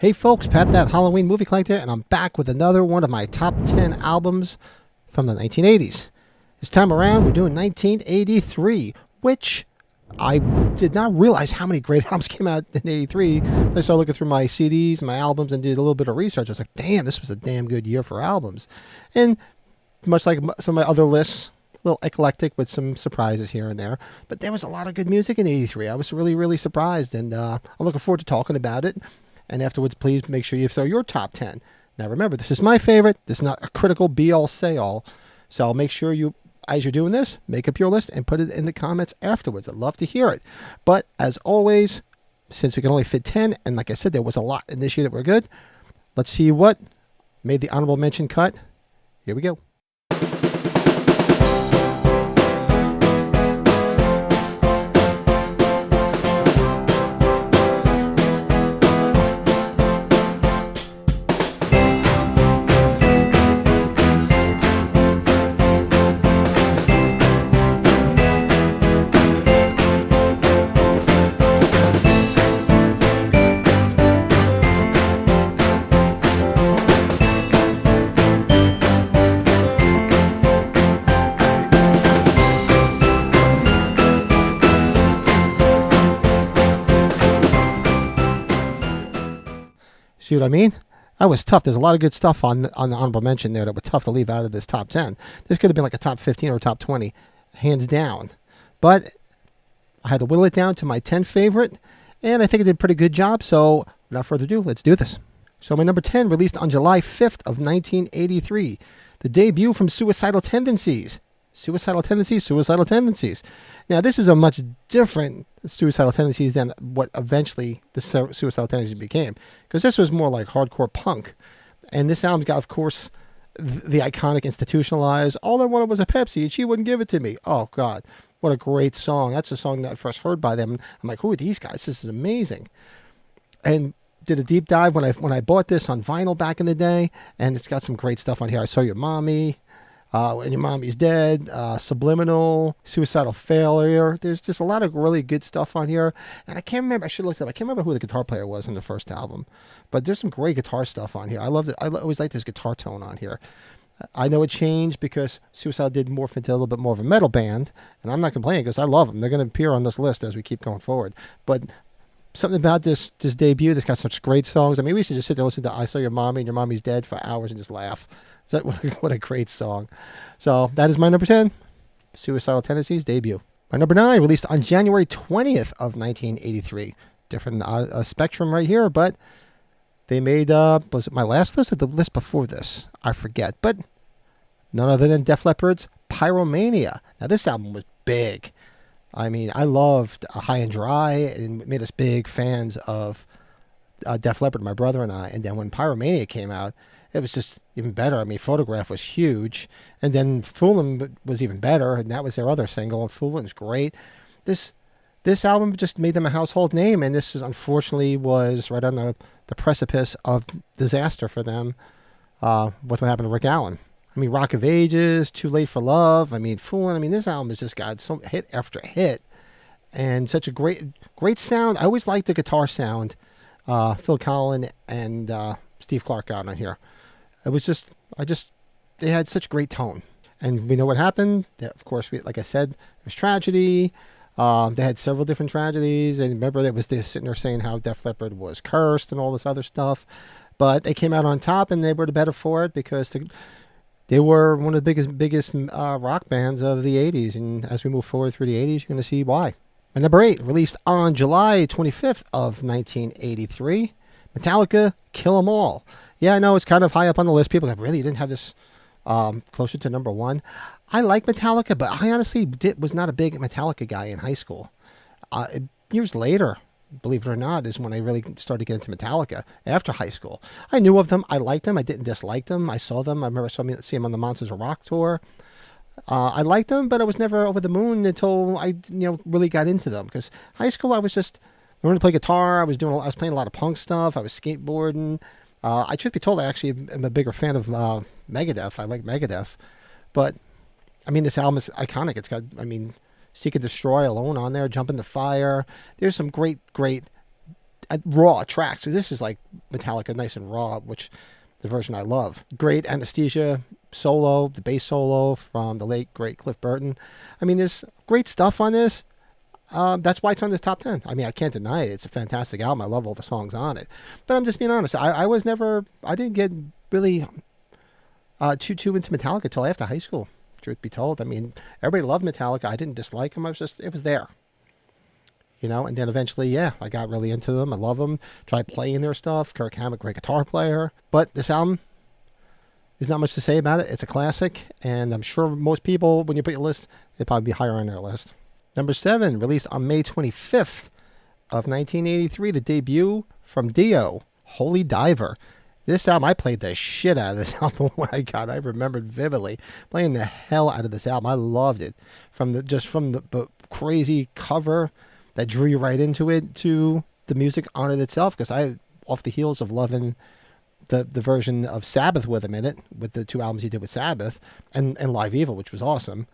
Hey folks, Pat that Halloween movie collector, and I'm back with another one of my top 10 albums from the 1980s. This time around, we're doing 1983, which I did not realize how many great albums came out in 83. I started looking through my CDs, my albums, and did a little bit of research. I was like, damn, this was a damn good year for albums. And much like some of my other lists, a little eclectic with some surprises here and there. But there was a lot of good music in 83. I was really, really surprised, and I'm looking forward to talking about it. And afterwards, please make sure you throw your top 10. Now, remember, this is my favorite. This is not a critical be-all, say-all. So I'll make sure you, as you're doing this, make up your list and put it in the comments afterwards. I'd love to hear it. But as always, since we can only fit 10, and like I said, there was a lot in this year that were good, let's see what made the honorable mention cut. Here we go. See what I mean? That was tough. There's a lot of good stuff on the honorable mention there that were tough to leave out of this top 10. This could have been like a top 15 or a top 20, hands down. But I had to whittle it down to my 10 favorite, and I think I did a pretty good job. So without further ado, let's do this. So my number 10, released on July 5th of 1983, the debut from Suicidal Tendencies. Suicidal Tendencies, Suicidal Tendencies. Now, this is a much different Suicidal Tendencies than what eventually the Suicidal Tendencies became, because this was more like hardcore punk. And this album's got, of course, the iconic Institutionalized, all I wanted was a Pepsi, and she wouldn't give it to me. Oh, God, what a great song. That's the song that I first heard by them. I'm like, who are these guys? This is amazing. And did a deep dive when I bought this on vinyl back in the day, and it's got some great stuff on here. I Saw Your Mommy, and Your Mommy's Dead, Subliminal, Suicidal Failure. There's just a lot of really good stuff on here. And I can't remember, I should have looked up, I can't remember who the guitar player was in the first album. But there's some great guitar stuff on here. I loved it. I always liked this guitar tone on here. I know it changed because Suicide did morph into a little bit more of a metal band. And I'm not complaining because I love them. They're going to appear on this list as we keep going forward. But something about this debut that's got such great songs. I mean, we should just sit there and listen to I Saw Your Mommy and Your Mommy's Dead for hours and just laugh. So what a great song. So that is my number 10, Suicidal Tendencies debut. My number 9, released on January 20th of 1983. Different spectrum right here, but they made, was it my last list or the list before this? I forget. But none other than Def Leppard's Pyromania. Now, this album was big. I mean, I loved High and Dry, and it made us big fans of Def Leppard, my brother and I. And then when Pyromania came out, it was just even better. I mean, Photograph was huge. And then Foolin' was even better, and that was their other single, and Foolin's great. This album just made them a household name, and this is unfortunately was right on the precipice of disaster for them with what happened to Rick Allen. I mean, Rock of Ages, Too Late for Love, I mean, Foolin'. I mean, this album has just got so hit after hit, and such a great sound. I always liked the guitar sound Phil Collins and Steve Clark got on here. It was just, they had such great tone. And we know what happened. Of course, like I said, it was tragedy. They had several different tragedies. And remember, there was this sitting there saying how Def Leppard was cursed and all this other stuff. But they came out on top, and they were the better for it because they were one of the biggest rock bands of the 80s. And as we move forward through the 80s, you're going to see why. And number 8, released on July 25th of 1983, Metallica, Kill 'Em All. Yeah, I know it's kind of high up on the list. People go, really, you didn't have this closer to number 1? I like Metallica, but I honestly was not a big Metallica guy in high school. Years later, believe it or not, is when I really started to get into Metallica after high school. I knew of them. I liked them. I didn't dislike them. I saw them. I remember seeing them on the Monsters of Rock tour. I liked them, but I was never over the moon until I really got into them. Because high school, I was just learning to play guitar. I was playing a lot of punk stuff. I was skateboarding. Truth be told, I actually am a bigger fan of Megadeth. I like Megadeth. But, I mean, this album is iconic. It's got, Seek and Destroy, Alone on there, Jump in the Fire. There's some great raw tracks. So this is like Metallica, nice and raw, which the version I love. Great Anesthesia solo, the bass solo from the late great Cliff Burton. I mean, there's great stuff on this. That's why it's on the top 10. I mean, I can't deny it. It's a fantastic album. I love all the songs on it. But I'm just being honest. I didn't get really too into Metallica until after high school, truth be told. I mean, everybody loved Metallica. I didn't dislike them. It was there. You know, and then eventually, yeah, I got really into them. I love them. Tried playing their stuff. Kirk Hammett, great guitar player. But this album, there's not much to say about it. It's a classic, and I'm sure most people, when you put your list, it'd probably be higher on their list. Number 7, released on May 25th of 1983, the debut from Dio, Holy Diver. This album, I played the shit out of this album when I got it. I remembered vividly playing the hell out of this album. I loved it. From the crazy cover that drew you right into it to the music on it itself, because I, off the heels of loving the version of Sabbath with him in it, with the 2 albums he did with Sabbath, and Live Evil, which was awesome.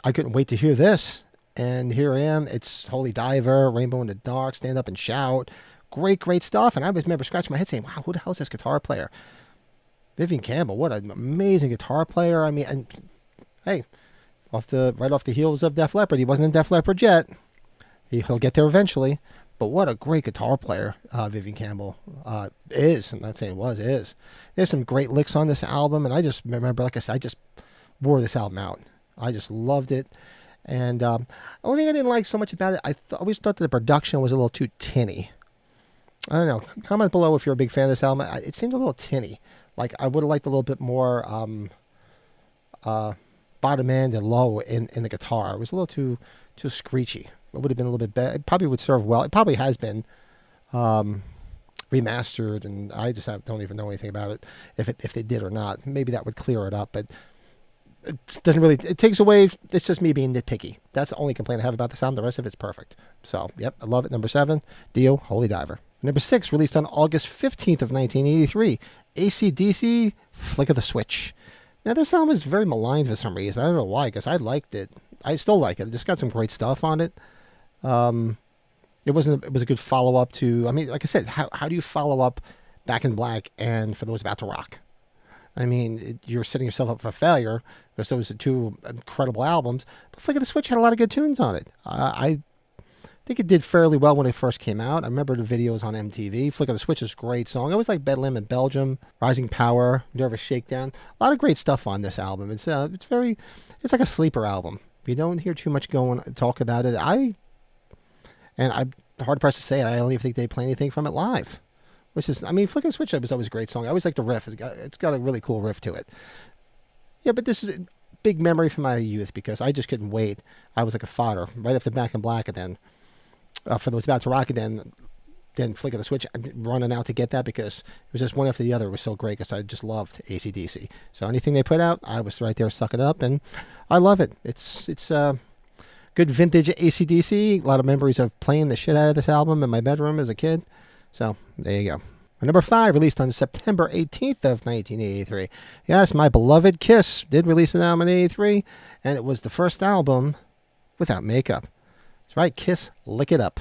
I couldn't wait to hear this, and here I am. It's Holy Diver, Rainbow in the Dark, Stand Up and Shout. Great stuff. And I was remember scratching my head saying, wow, who the hell is this guitar player? Vivian Campbell, what an amazing guitar player. I mean, and hey, right off the heels of Def Leppard. He wasn't in Def Leppard yet. He'll get there eventually. But what a great guitar player Vivian Campbell is. I'm not saying is. There's some great licks on this album. And I just remember, like I said, I just wore this album out. I just loved it. And the only thing I didn't like so much about it, I always thought that the production was a little too tinny. I don't know. Comment below if you're a big fan of this album. It seemed a little tinny. Like, I would have liked a little bit more bottom end and low in the guitar. It was a little too screechy. It would have been a little bit better. It probably would serve well. It probably has been remastered, and I just don't even know anything about it, if they did or not. Maybe that would clear it up, but it doesn't really, it takes away, it's just me being nitpicky. That's the only complaint I have about the album. The rest of it's perfect. So, yep, I love it. Number 7, Dio, Holy Diver. Number 6, released on August 15th of 1983, ACDC, Flick of the Switch. Now, this album is very maligned for some reason. I don't know why, because I liked it. I still like it. It just got some great stuff on it. It was a good follow-up to, I mean, like I said, how do you follow up Back in Black and For Those About to Rock? I mean, you're setting yourself up for failure, because those are 2 incredible albums. But Flick of the Switch had a lot of good tunes on it. I think it did fairly well when it first came out. I remember the videos on MTV. Flick of the Switch is a great song. I always like Bedlam in Belgium, Rising Power, Nervous Shakedown. A lot of great stuff on this album. It's like a sleeper album. You don't hear too much talk about it. I'm hard pressed to say it. I don't even think they play anything from it live. Which is, I mean, Flick of the Switch was always a great song. I always like the riff. It's got a really cool riff to it. Yeah, but this is a big memory from my youth, because I just couldn't wait. I was like a fodder right after Back in Black, and then For Those About to Rock, and then Flick of the Switch. I'm running out to get that, because it was just one after the other. It was so great, because I just loved ACDC. So anything they put out, I was right there sucking up, and I love it. It's good vintage ACDC. A lot of memories of playing the shit out of this album in my bedroom as a kid. So, there you go. Number 5, released on September 18th of 1983. Yes, my beloved Kiss did release an album in 83, and it was the first album without makeup. That's right, Kiss, Lick It Up.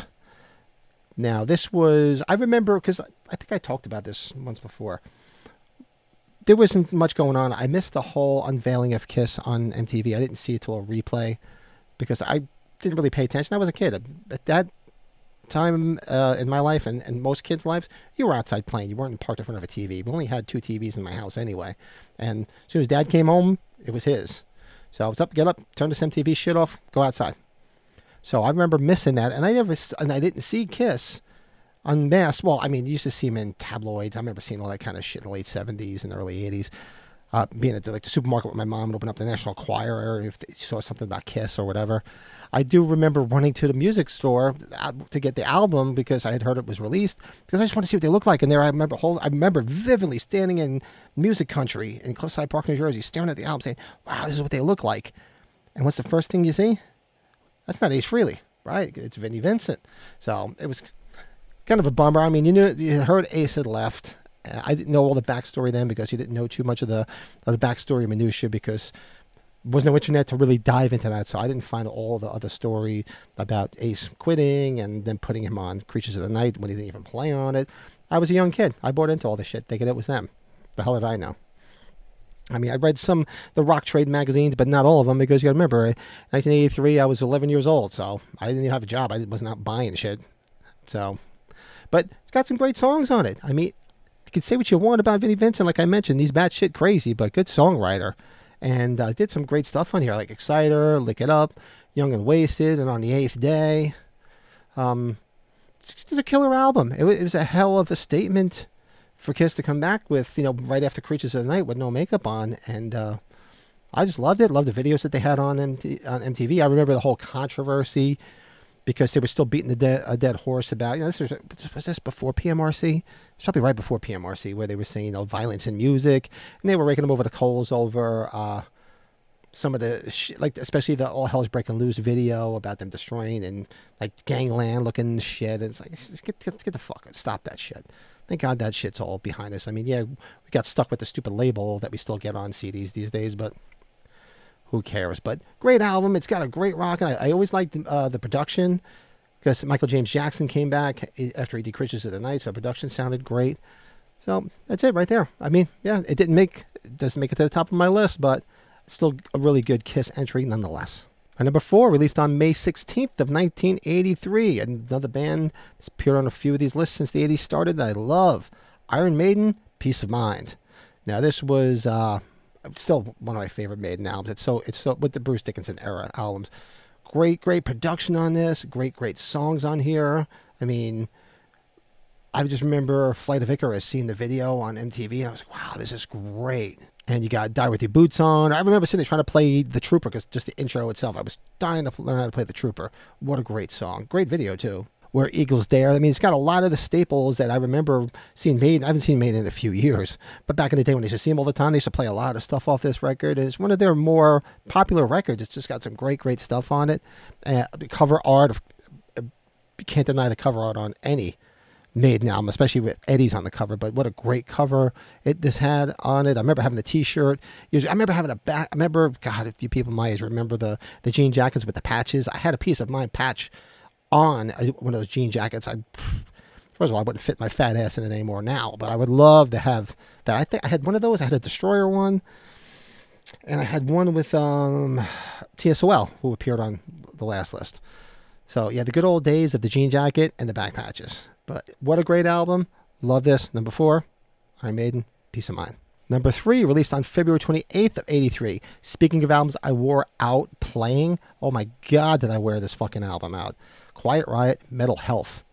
Now, this was, I remember, because I think I talked about this once before. There wasn't much going on. I missed the whole unveiling of Kiss on MTV. I didn't see it till a replay, because I didn't really pay attention. I was a kid. At that time in my life, and most kids' lives, you were outside playing. You weren't parked in front of a TV. We only had 2 TVs in my house anyway. And as soon as Dad came home, it was his. So I was up, get up, turn this MTV shit off, go outside. So I remember missing that, and I didn't see Kiss unmasked. Well, I mean, you used to see him in tabloids. I remember seeing all that kind of shit in the late 70s and early 80s. Being at the supermarket with my mom and open up the National Enquirer if they saw something about Kiss or whatever. I do remember running to the music store to get the album, because I had heard it was released, because I just wanted to see what they looked like. And there I remember vividly standing in Music Country in Cliffside Park, New Jersey, staring at the album saying, wow, this is what they look like. And what's the first thing you see? That's not Ace Frehley, right? It's Vinnie Vincent. So it was kind of a bummer. I mean, you heard Ace had left. I didn't know all the backstory then, because you didn't know too much of the backstory minutia, because was no internet to really dive into that, so I didn't find all the other story about Ace quitting and then putting him on Creatures of the Night when he didn't even play on it. I was a young kid. I bought into all this shit, thinking it was them. The hell did I know? I mean, I read the rock trade magazines, but not all of them, because you got to remember, in 1983, I was 11 years old, so I didn't even have a job. I wasn't out buying shit. So, but it's got some great songs on it. I mean, you can say what you want about Vinnie Vincent, like I mentioned, he's batshit crazy, but good songwriter. And did some great stuff on here, like Exciter, Lick It Up, Young and Wasted, and On the Eighth Day. It's just a killer album. It was a hell of a statement for Kiss to come back with, right after Creatures of the Night with no makeup on. And I just loved it. Loved the videos that they had on MTV. I remember the whole controversy because they were still beating a dead horse about, was this before PMRC? It's probably right before PMRC, where they were saying, violence in music. And they were raking them over the coals over some of the like, especially the All Hell's Breaking Loose video about them destroying and like gangland looking shit. And it's like, get the fuck, stop that shit. Thank God that shit's all behind us. I mean, yeah, we got stuck with the stupid label that we still get on CDs these days, but who cares? But great album. It's got a great rock. And I always liked the production, because Michael James Jackson came back after he did Creatures of the Night, so production sounded great. So that's it right there. I mean, yeah, it doesn't make it to the top of my list, but it's still a really good Kiss entry nonetheless. And number 4, released on May 16th of 1983. Another band that's appeared on a few of these lists since the 80s started that I love. Iron Maiden, Peace of Mind. Now, this was still one of my favorite Maiden albums. It's so with the Bruce Dickinson era albums. Great production on this. Great songs on here. I mean, I just remember Flight of Icarus, seeing the video on MTV. And I was like, wow, this is great. And you got Die With Your Boots On. I remember sitting there trying to play The Trooper, because just the intro itself, I was dying to learn how to play The Trooper. What a great song. Great video, too. Where Eagles Dare. I mean, it's got a lot of the staples that I remember seeing Maiden. I haven't seen Maiden in a few years. But back in the day when they used to see them all the time, they used to play a lot of stuff off this record. It's one of their more popular records. It's just got some great stuff on it. The cover art, you can't deny the cover art on any Maiden album, especially with Eddie's on the cover. But what a great cover this had on it. I remember having the T-shirt. I remember having God, if you people my age remember the jean jackets with the patches. I had a Piece of Mind patch on one of those jean jackets. First of all, I wouldn't fit my fat ass in it anymore now, but I would love to have that. I think I had one of those. I had a Destroyer one, and I had one with TSOL, who appeared on the last list. So yeah, the good old days of the jean jacket and the back patches. But what a great album. Love this. Number 4, Iron Maiden, Peace of Mind. Number 3, released on February 28th of 83. Speaking of albums I wore out playing, oh my God, did I wear this fucking album out. Quiet Riot, Metal Health.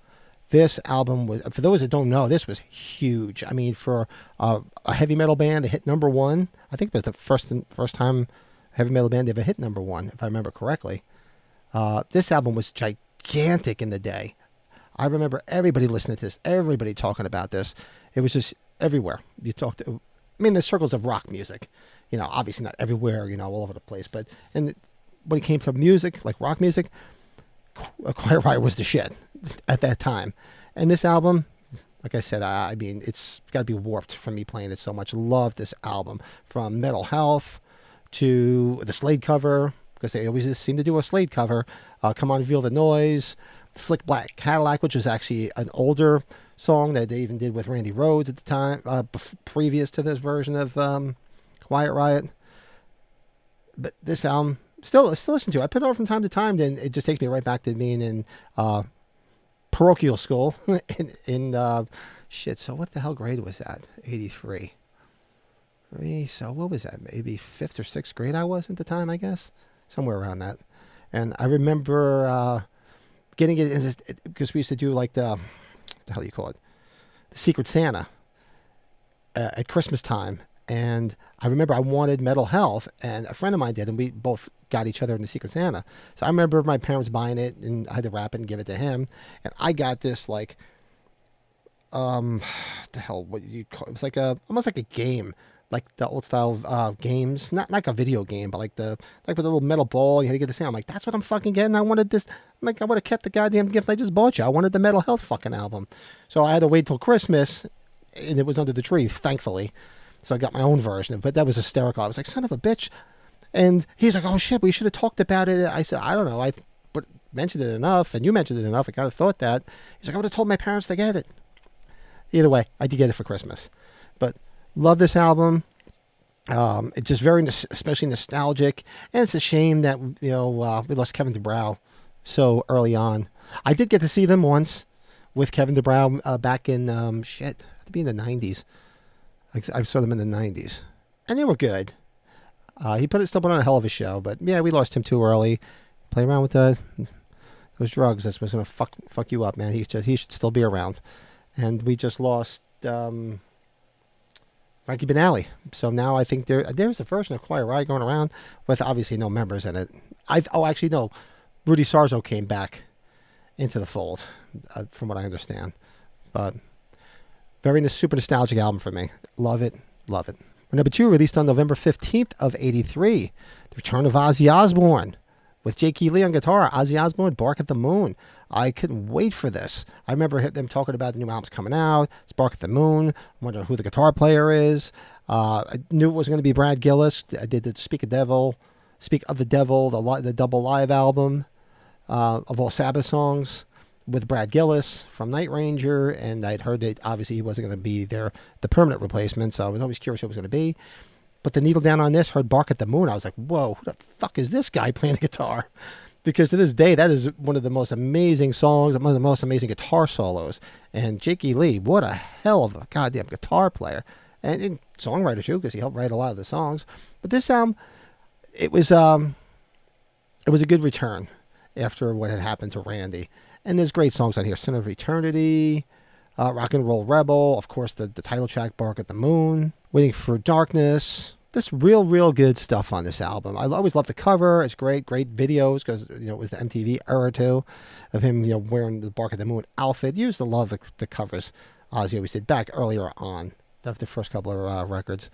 This album was, for those that don't know, this was huge. I mean, for a heavy metal band to hit number 1, I think it was the first time a heavy metal band ever hit number 1, if I remember correctly. This album was gigantic in the day. I remember everybody listening to this, everybody talking about this. It was just everywhere. You talked to, the circles of rock music, obviously not everywhere, all over the place, but when it came to music, like rock music, Quiet Riot was the shit at that time. And this album, like I said, I mean, it's got to be warped from me playing it so much. Love this album, from Metal Health to the Slade cover, because they always just seem to do a Slade cover. Come On, Feel the Noise, Slick Black Cadillac, which was actually an older song that they even did with Randy Rhoads at the time, previous to this version of Quiet Riot. But this album, still listen to it. I put it on from time to time, and it just takes me right back to being in parochial school. So what the hell grade was that? 83. So what was that? Maybe 5th or 6th grade I was at the time, I guess. Somewhere around that. And I remember getting it because we used to do like the hell do you call it? The Secret Santa at Christmas time. And I remember I wanted Metal Health, and a friend of mine did, and we both got each other in the Secret Santa. So I remember my parents buying it, and I had to wrap it and give it to him. And I got this like, what the hell? What you call it? Was like almost like a game, like the old style games, not like a video game, but like with a little metal ball. You had to get the sound. I'm like, that's what I'm fucking getting. I wanted this. I'm like, I would have kept the goddamn gift I just bought you. I wanted the Metal Health fucking album. So I had to wait till Christmas, and it was under the tree, thankfully. So I got my own version, but that was hysterical. I was like, son of a bitch. And he's like, oh shit, we should have talked about it. I said, I don't know. But mentioned it enough, and you mentioned it enough. I kind of thought that. He's like, I would have told my parents to get it. Either way, I did get it for Christmas. But love this album. It's just very, especially nostalgic. And it's a shame that, we lost Kevin DuBrow so early on. I did get to see them once with Kevin DuBrow back in, had to be in the 90s. I saw them in the 90s. And they were good. He still put on a hell of a show. But yeah, we lost him too early. Play around with those drugs. That's what's going to fuck you up, man. He should still be around. And we just lost Frankie Banali. So now I think there's a version of Quiet Riot going around with obviously no members in it. Actually, no. Rudy Sarzo came back into the fold, from what I understand. But very super nostalgic album for me. Love it. Love it. Number 2, released on November 15th of 83. The return of Ozzie Osborne. With Jake E. Lee on guitar, Ozzie Osborne, Bark at the Moon. I couldn't wait for this. I remember them talking about the new albums coming out. It's Bark at the Moon. I wonder who the guitar player is. I knew it was going to be Brad Gillis. I did the Speak of the Devil, the double live album of all Sabbath songs with Brad Gillis from Night Ranger. And I'd heard that obviously he wasn't going to be the permanent replacement. So I was always curious who it was going to be. But the needle down on this, heard Bark at the Moon. I was like, whoa, who the fuck is this guy playing the guitar? Because to this day, that is one of the most amazing songs, one of the most amazing guitar solos. And Jake E. Lee, what a hell of a goddamn guitar player. And songwriter too, because he helped write a lot of the songs. But this album, it was a good return after what had happened to Randy. And there's great songs on here. Sin of Eternity, Rock and Roll Rebel, of course, the title track, Bark at the Moon, Waiting for Darkness. Just real good stuff on this album. I always love the cover. It's great videos because it was the MTV era too, of him wearing the Bark at the Moon outfit. You used to love the covers Ozzy always did back earlier on the first couple of records.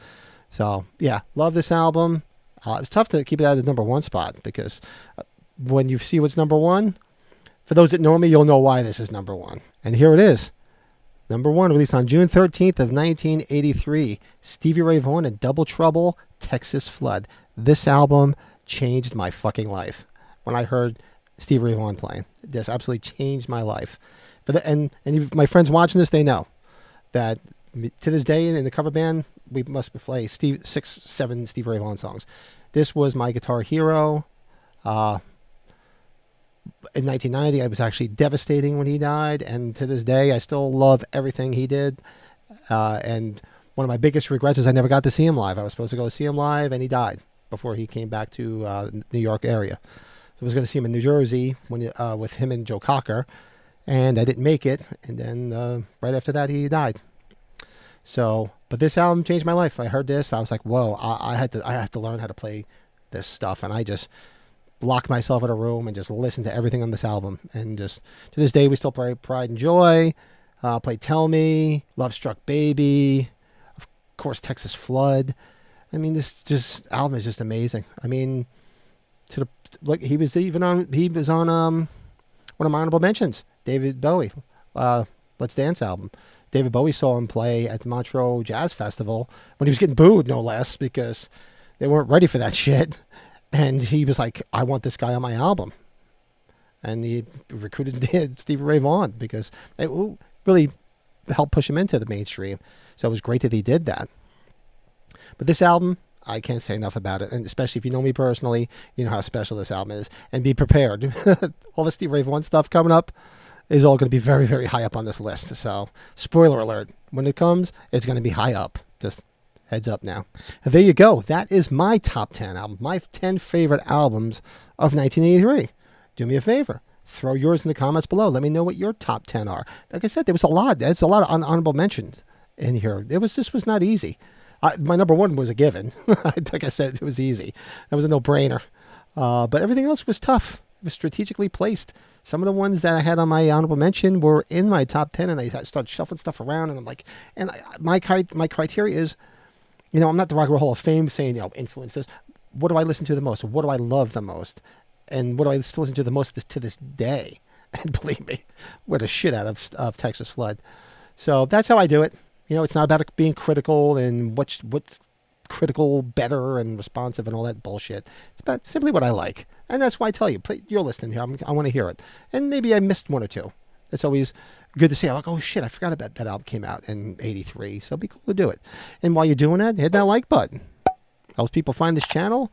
So yeah, love this album. It was tough to keep it out of the number 1 spot because when you see what's number 1, for those that know me, you'll know why this is number 1. And here it is. Number 1, released on June 13th of 1983, Stevie Ray Vaughan and Double Trouble, Texas Flood. This album changed my fucking life. When I heard Stevie Ray Vaughan playing, this absolutely changed my life. And my friends watching this, they know that to this day in the cover band, we must play 6-7 Stevie Ray Vaughan songs. This was my guitar hero. In 1990, I was actually devastating when he died, and to this day, I still love everything he did. And one of my biggest regrets is I never got to see him live. I was supposed to go see him live, and he died before he came back to the New York area. I was going to see him in New Jersey with him and Joe Cocker, and I didn't make it. And then right after that, he died. So, but this album changed my life. I heard this, I was like, whoa! I had to learn how to play this stuff, and I just lock myself in a room and just listen to everything on this album. And just to this day, we still play Pride and Joy, play Tell Me, Love Struck Baby, of course, Texas Flood. I mean, this album is just amazing. I mean, he was on one of my honorable mentions, David Bowie, Let's Dance album. David Bowie saw him play at the Montreux Jazz Festival when he was getting booed, no less, because they weren't ready for that shit. And he was like, I want this guy on my album. And he recruited Stevie Ray Vaughan because it really helped push him into the mainstream. So it was great that he did that. But this album, I can't say enough about it. And especially if you know me personally, you know how special this album is. And be prepared. All the Stevie Ray Vaughan stuff coming up is all going to be very, very high up on this list. So spoiler alert, when it comes, it's going to be high up. Just heads up now. And there you go. That is my top 10 album. My 10 favorite albums of 1983. Do me a favor. Throw yours in the comments below. Let me know what your top 10 are. Like I said, there was a lot. There's a lot of honorable mentions in here. This was not easy. My number 1 was a given. Like I said, it was easy. That was a no-brainer. But everything else was tough. It was strategically placed. Some of the ones that I had on my honorable mention were in my top 10, and I started shuffling stuff around, and I'm like, my criteria is, I'm not the Rock and Roll Hall of Fame saying, influence this. What do I listen to the most? What do I love the most? And what do I still listen to the most to this day? And believe me, we're the shit out of Texas Flood. So that's how I do it. It's not about being critical and what's critical, better, and responsive and all that bullshit. It's about simply what I like. And that's why I tell you, put your list in here. I want to hear it. And maybe I missed one or two. It's always good to see. I'm like, oh shit, I forgot about that album came out in 83. So it'd be cool to do it. And while you're doing that, hit that like button. Helps people find this channel.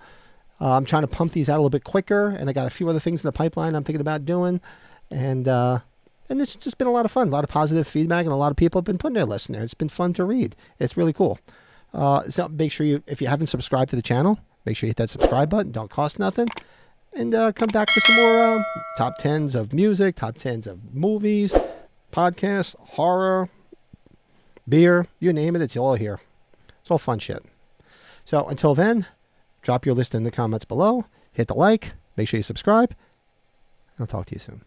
I'm trying to pump these out a little bit quicker. And I got a few other things in the pipeline I'm thinking about doing. And it's just been a lot of fun. A lot of positive feedback. And a lot of people have been putting their lists in there. It's been fun to read. It's really cool. So make sure if you haven't subscribed to the channel, make sure you hit that subscribe button. Don't cost nothing. And come back for some more top 10s of music, top 10s of movies, podcasts, horror, beer, you name it, it's all here. It's all fun shit. So until then, drop your list in the comments below. Hit the like. Make sure you subscribe. I'll talk to you soon.